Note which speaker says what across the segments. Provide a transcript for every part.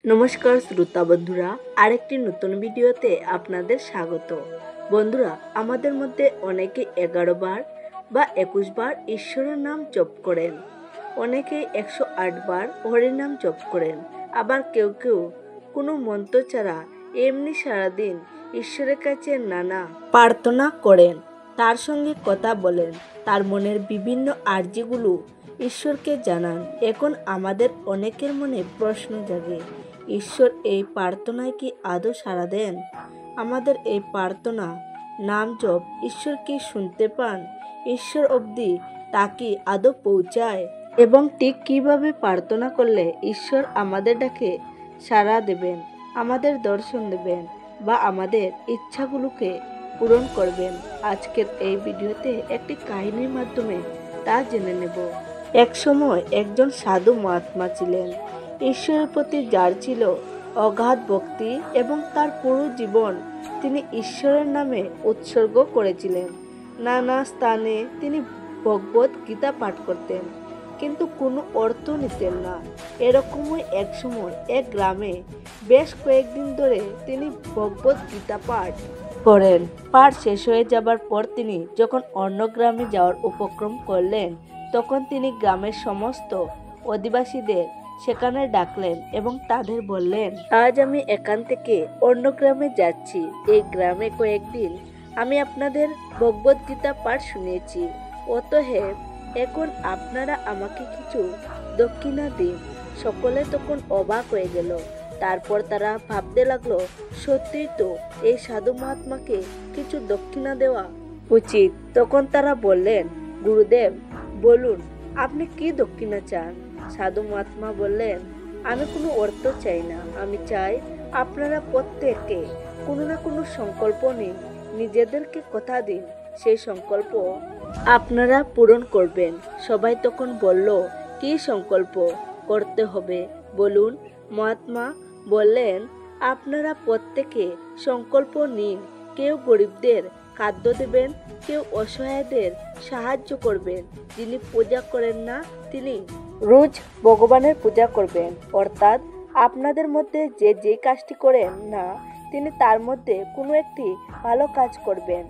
Speaker 1: নমস্কার শ্রোতা বন্ধুরা, আরেকটি নতুন ভিডিওতে আপনাদের স্বাগত। বন্ধুরা, আমাদের মধ্যে অনেকে 11 বার বা 21 বার ঈশ্বরের নাম জপ করেন, অনেকে 108 বার হরির নাম জপ করেন, আবার কেউ কেউ কোনো মন্ত্র ছাড়া এমনি সারাদিন ঈশ্বরের কাছে নানা প্রার্থনা করেন, তার সঙ্গে কথা বলেন, তার মনের বিভিন্ন আর্জিগুলো ঈশ্বরকে জানান। এখন আমাদের অনেকের মনে প্রশ্ন জাগে, ঈশ্বর এই প্রার্থনায় কি আদৌ সাড়া দেন? আমাদের এই প্রার্থনা নাম জপ ঈশ্বর কি শুনতে পান? ঈশ্বর অবধি তা কি আদৌ পৌঁছায়? এবং ঠিক কিভাবে প্রার্থনা করলে ঈশ্বর আমাদের ডাকে সাড়া দেবেন, আমাদের দর্শন দেবেন বা আমাদের ইচ্ছাগুলোকে পূরণ করবেন? আজকের এই ভিডিওতে একটি কাহিনীর মাধ্যমে তা জেনে নেব। এক সময় একজন সাধু মহাত্মা ছিলেন, ঈশ্বরের প্রতি যার ছিল অগাধ ভক্তি এবং তার পুরো জীবন তিনি ঈশ্বরের নামে উৎসর্গ করেছিলেন। নানা স্থানে তিনি ভগবত গীতা পাঠ করতেন, কিন্তু কোনো অর্থ নিতেন না। এরকমই এক সময় এক গ্রামে বেশ কয়েকদিন ধরে তিনি ভগবত গীতা পাঠ করেন। পাঠ শেষ হয়ে যাবার পর তিনি যখন অন্য গ্রামে যাওয়ার উপক্রম করলেন, তখন তিনি গ্রামের সমস্ত অধিবাসীদের সেখানে ডাকলেন এবং তাদের বললেন, আজ আমি এখান থেকে অন্য গ্রামে যাচ্ছি। এই গ্রামে কয়েকদিন আমি আপনাদের ভগবত গীতা পাঠ শুনেছি, অতএব এখন আপনারা আমাকে কিছু দক্ষিণা দিন। সকলে তখন অবাক হয়ে গেল। তারপর তারা ভাবতে লাগলো, সত্যিই তো এই সাধু মহাত্মাকে কিছু দক্ষিণা দেওয়া উচিত। তখন তারা বললেন, গুরুদেব বলুন, আপনি কি দক্ষিণা চান? সাধু মহাত্মা বললেন, আমি কোনো অর্থ চাই না, আমি চাই আপনারা প্রত্যেকে কোনো না কোনো সংকল্প নিন, নিজেদেরকে কথা দিন সেই সংকল্প আপনারা পূরণ করবেন। সবাই তখন বলল, কি সংকল্প করতে হবে বলুন? মহাত্মা বললেন, আপনারা প্রত্যেকে সংকল্প নিন, কেউ গরিবদের খাদ্য দেবেন, কেউ অসহায়দের সাহায্য করবেন, যিনি পূজা করেন না তিনি রোজ ভগবানের পূজা করবেন। অর্থাৎ আপনাদের মধ্যে যে যে কাজটি করেন না তিনি তার মধ্যে কোনো একটি ভালো কাজ করবেন।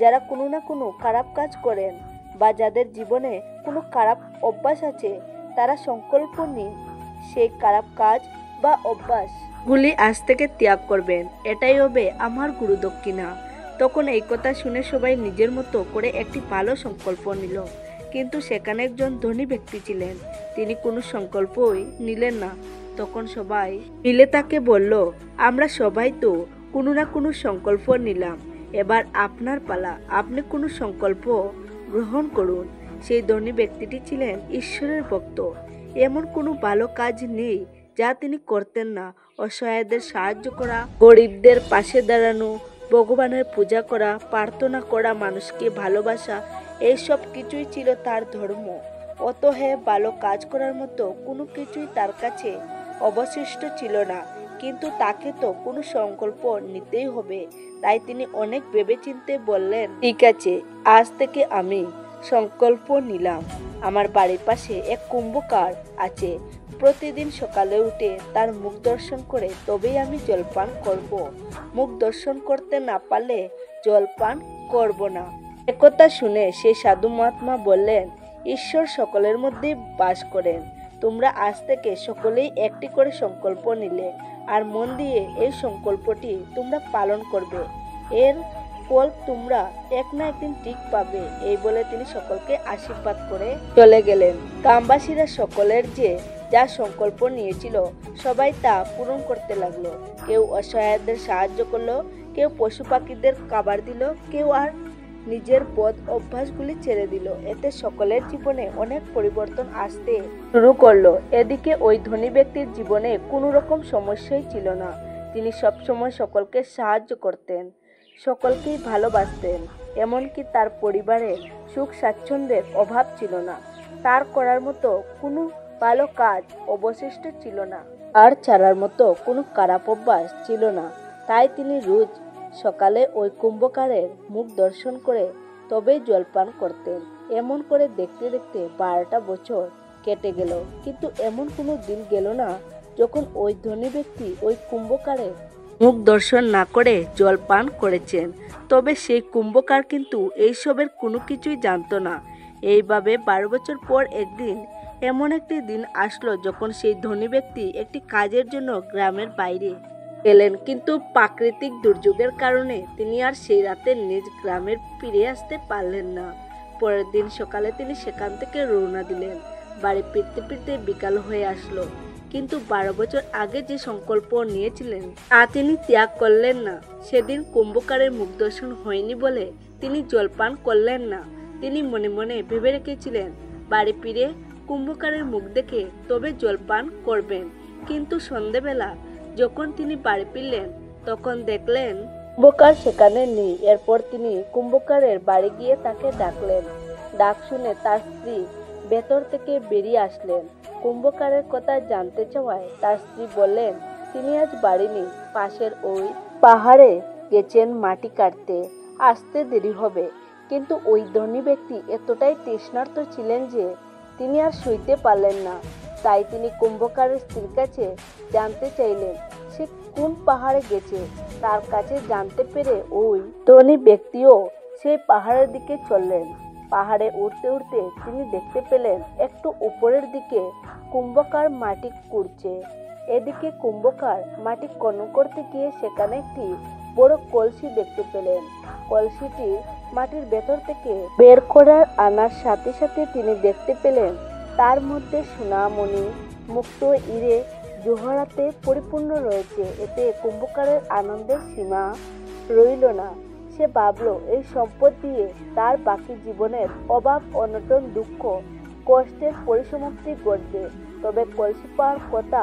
Speaker 1: যারা কোনো না কোনো খারাপ কাজ করেন বা যাদের জীবনে কোনো খারাপ অভ্যাস আছে, তারা সংকল্প নিন সেই খারাপ কাজ বা অভ্যাসগুলি আজ থেকে ত্যাগ করবেন। এটাই হবে আমার গুরু দক্ষিণা। তখন এই কথা শুনে সবাই নিজের মতো করে একটি ভালো সংকল্প নিল, কিন্তু সেখানে একজন ধনী ব্যক্তি ছিলেন, তিনি কোনো সংকল্পই নিলেন না। তখন সবাই মিলে তাকে বলল, আমরা সবাই তো কোনো না কোনো সংকল্প নিলাম, এবার আপনার পালা, আপনি কোনো সংকল্প গ্রহণ করুন। সেই ধনী ব্যক্তিটি ছিলেন ঈশ্বরের ভক্ত। এমন কোনো ভালো কাজ নেই যা তিনি করতেন না। অসহায়দের সাহায্য করা, গরিবদের পাশে দাঁড়ানো, ভগবানের পূজা করা, প্রার্থনা করা, মানুষকে ভালোবাসা, এইসব কিছুই ছিল তার ধর্ম। অতএব ভালো কাজ করার মতো কোনো কিছুই তার কাছে অবশিষ্ট ছিল না। কিন্তু তাকে তো কোনো সংকল্প নিতেই হবে। তাই তিনি অনেক ভেবেচিন্তে বললেন, ঠিক আছে, আজ থেকে আমি সংকল্প নিলাম। আমার বাড়ির পাশে এক কুম্ভকার আছে, প্রতিদিন সকালে উঠে তার মুখ দর্শন করে তবেই আমি জলপান করব। মুখ দর্শন করতে না পারলে জলপান করব না। একথা শুনে সেই সাধু মহাত্মা বললেন, ঈশ্বর সকলের মধ্যেই বাস করেন। তোমরা আজ থেকে সকলেই একটি করে সংকল্প নিলে, আর মন দিয়ে এই সংকল্পটি তোমরা পালন করবে। এর ফল তোমরা এক না একদিন ঠিক পাবে। এই বলে তিনি সকলকে আশীর্বাদ করে চলে গেলেন। গ্রামবাসীরা সকলের যে যা সংকল্প নিয়েছিল সবাই তা পূরণ করতে লাগলো। কেউ অসহায়দের সাহায্য করলো, কেউ পশু পাখিদের খাবার দিল, কেউ আর নিজের বদ অভ্যাসগুলি ছেড়ে দিল। এতে সকলের জীবনে অনেক পরিবর্তন আসতে শুরু করলো। এদিকে ওই ধনী ব্যক্তির জীবনে কোনো রকম সমস্যাই ছিল না। তিনি সবসময় সকলকে সাহায্য করতেন, সকলকেই ভালোবাসতেন, এমনকি তার পরিবারের সুখ স্বাচ্ছন্দ্যের অভাব ছিল না। তার করার মতো কোনো ভালো কাজ অবশিষ্ট ছিল না, আর ছাড়ার মতো কোনো খারাপ অভ্যাস ছিল না। তাই তিনি রোজ সকালে ওই কুম্ভকারের মুখ দর্শন করে তবেই জলপান করতেন। এমন করে দেখতে দেখতে 12টা বছর কেটে গেল, কিন্তু এমন কোনো দিন গেল না যখন ওই ধনী ব্যক্তি ওই কুম্ভকারে মুখ দর্শন না করে জল পান করেছেন। তবে সেই কুম্ভকার কিন্তু এইসবের কোনো কিছুই জানতো না। এইভাবে 12 বছর পর একদিন এমন একটি দিন আসলো যখন সেই ধনী ব্যক্তি একটি কাজের জন্য গ্রামের বাইরে গেলেন, কিন্তু প্রাকৃতিক দুর্যোগের কারণে তিনি আর সেই রাতে নিজ গ্রামে ফিরে আসতে পারলেন না। পরের দিন সকালে তিনি সেখান থেকে রওনা দিলেন। বাড়ি ফিরতে ফিরতে বিকাল হয়ে আসলো, কিন্তু 12 বছর আগে যে সংকল্প নিয়েছিলেন তা তিনি ত্যাগ করলেন না। সেদিন কুম্ভকারের মুখ দর্শন হয়নি বলে তিনি জলপান করলেন না। তিনি মনে মনে ভেবে রেখেছিলেন বাড়ি ফিরে কুম্ভকারের মুখ দেখে তবে জলপান করবেন। কিন্তু সন্ধেবেলা যখন তিনি বাড়ি ফিরলেন তখন দেখলেন কুম্ভকার সেখানে নেই। এরপর তিনি কুম্ভকারের বাড়ি গিয়ে তাকে ডাকলেন। ডাক শুনে তার স্ত্রী ভেতর থেকে বেরিয়ে আসলেন। কুম্ভকারের কথা জানতে চাওয়ায় তার স্ত্রী বললেন তিনি আজ বাড়ি নেই, পাশের ওই পাহাড়ে গেছেন মাটি কাটতে, আসতে দেরি হবে। কিন্তু ওই ধনী ব্যক্তি এতটাই তৃষ্ণার্ত ছিলেন যে তিনি আর শুইতে পারলেন না। তাই তিনি কুম্ভকারের স্ত্রীর কাছে জানতে চাইলেন সে কোন পাহাড়ে গেছে। তার কাছে জানতে পেরে ওই ধনী ব্যক্তিও সেই পাহাড়ের দিকে চললেন। পাহাড়ে উঠতে উঠতে তিনি দেখতে পেলেন একটু উপরের দিকে কুম্ভকার মাটি কুড়ছে। এদিকে কুম্ভকার মাটি খনন করতে গিয়ে সেখানে একটি বড় কলসি দেখতে পেলেন। কলসিটি মাটির ভেতর থেকে বের করার আনার সাথে সাথে তিনি দেখতে পেলেন তার মধ্যে সোনামণি, মুক্ত, হিরে, জহরাতে পরিপূর্ণ রয়েছে। এতে কুম্ভকারের আনন্দের সীমা রইল না। সে ভাবল এই সম্পদ দিয়ে তার বাকি জীবনের অভাব, অনটন, দুঃখ, কষ্টের পরিসমাপ্তি ঘটবে। তবে কলসি পাওয়ার কথা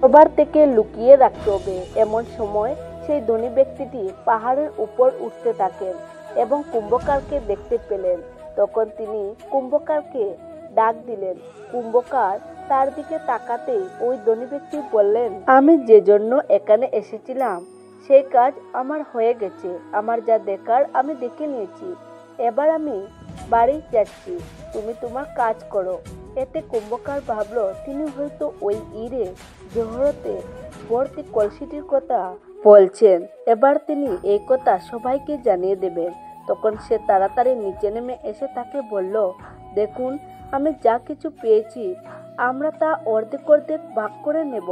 Speaker 1: সবার থেকে লুকিয়ে রাখতে হবে। এমন সময় সেই ধনী ব্যক্তিটি পাহাড়ের উপর উঠতে থাকেন এবং কুম্ভকারকে দেখতে পেলেন। তখন তিনি কুম্ভকারকে ডাক দিলেন। কুম্ভকার তার দিকে তাকাতেই ওই ধনী ব্যক্তি বললেন আমি যে জন্য এখানে এসেছিলাম সেই কাজ আমার হয়ে গেছে। আমার যা দেখার আমি দেখে নিয়েছি, এবার আমি বাড়ি যাচ্ছি, তুমি তোমার কাজ করো। এতে কুম্ভকার ভাবলো তিনি হয়তো ওই হিরে জহরতে ভর্তি কলসিটির কথা বলছেন। এবার তিনি এই কথা সবাইকে জানিয়ে দেবেন। তখন সে তাড়াতাড়ি নিচে নেমে এসে তাকে বলল দেখুন, আমি যা কিছু পেয়েছি আমরা তা অর্ধেক অর্ধেক ভাগ করে নেব,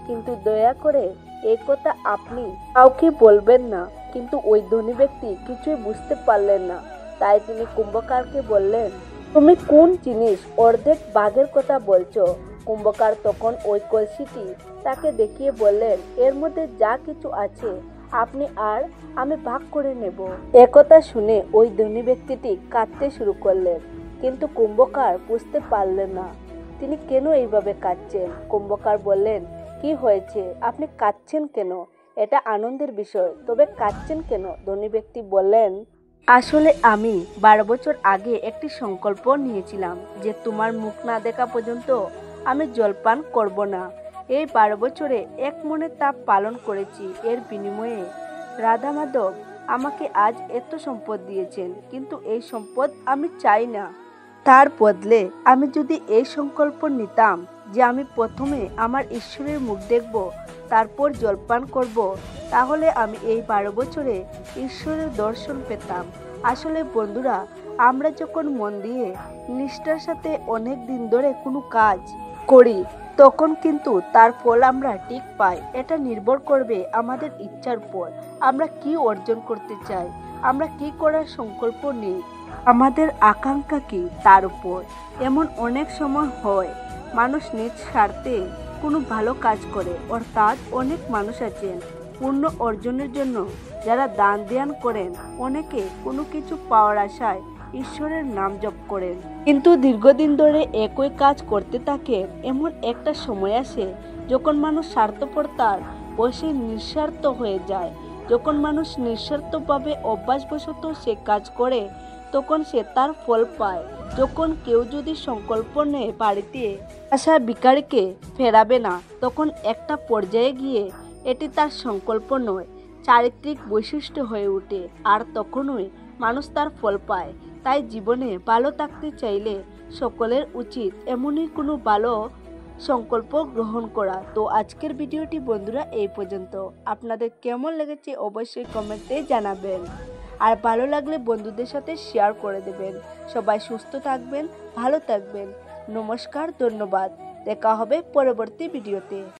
Speaker 1: কিন্তু দয়া করে এই কথা আপনি কাউকে বলবেন না। কিন্তু ওই ধনী ব্যক্তি কিছুই বুঝতে পারলেন না। তাই তিনি কুম্ভকারকে বললেন তুমি কোন জিনিস অর্ধেক ভাগের কথা বলছো? কুম্ভকার তখন ওই কলসিটি তাকে দেখিয়ে বললেন এর মধ্যে যা কিছু আছে আপনি আর আমি ভাগ করে নেব। একথা শুনে ওই ধনী ব্যক্তিটি কাঁদতে শুরু করলেন, কিন্তু কুম্ভকার বুঝতে পারলেন না তিনি কেন এইভাবে কাঁদছেন। কুম্ভকার বললেন কি হয়েছে, আপনি কাঁদছেন কেন? এটা আনন্দের বিষয়, তবে কাঁদছেন কেন? ধনী ব্যক্তি বললেন আসলে আমি 12 বছর আগে একটি সংকল্প নিয়েছিলাম যে তোমার মুখ না দেখা পর্যন্ত আমি জলপান করব না। এই 12 বছরে এক মনে তা পালন করেছি। এর বিনিময়ে রাধা মাধব আমাকে আজ এত সম্পদ দিয়েছেন, কিন্তু এই সম্পদ আমি চাই না। তার বদলে আমি যদি এই সংকল্প নিতাম যে আমি প্রথমে আমার ঈশ্বরের মুখ দেখব, তারপর জলপান করব, তাহলে আমি এই 12 বছরে ঈশ্বরের দর্শন পেতাম। আসলে বন্ধুরা, আমরা যখন মন দিয়ে নিষ্ঠার সাথে অনেক দিন ধরে কোনো কাজ করি তখন কিন্তু তার ফল আমরা ঠিক পাই। এটা নির্ভর করবে আমাদের ইচ্ছার উপর, আমরা কি অর্জন করতে চাই, আমরা কি করার সংকল্প নিই, আমাদের আকাঙ্ক্ষা কি তার উপর। এমন অনেক সময় হয় মানুষ নিজ স্বার্থে কোনো ভালো কাজ করে, অর্থাৎ অনেক মানুষ আছেন পূর্ণ অর্জনের জন্য যারা দান ধ্যান করেন, অনেকে কোনো কিছু পাওয়ার আশায় ঈশ্বরের নাম জপ করেন, কিন্তু দীর্ঘদিন ধরে একই কাজ করতে থাকেন। এমন একটা সময় আসে যখন মানুষ স্বার্থপরতার বশে নিঃস্বার্থ হয়ে যায়। যখন মানুষ নিঃস্বার্থভাবে অভ্যাসবশত সে কাজ করে তখন সে তার ফল পায়। যখন কেউ যদি সংকল্প নেয় বাড়িতে আসা ভিখারিকে ফেরাবে না, তখন একটা পর্যায়ে গিয়ে এটি তার সংকল্প নয়, চারিত্রিক বৈশিষ্ট্য হয়ে ওঠে, আর তখনই মানুষ তার ফল পায়। তাই জীবনে ভালো থাকতে চাইলে সকলের উচিত এমনই কোনো ভালো সংকল্প গ্রহণ করা। তো আজকের ভিডিওটি বন্ধুরা এই পর্যন্ত। আপনাদের কেমন লেগেছে অবশ্যই কমেন্টে জানাবেন, আর ভালো লাগলে বন্ধুদের সাথে শেয়ার করে দেবেন। সবাই সুস্থ থাকবেন, ভালো থাকবেন। নমস্কার, ধন্যবাদ। দেখা হবে পরবর্তী ভিডিওতে।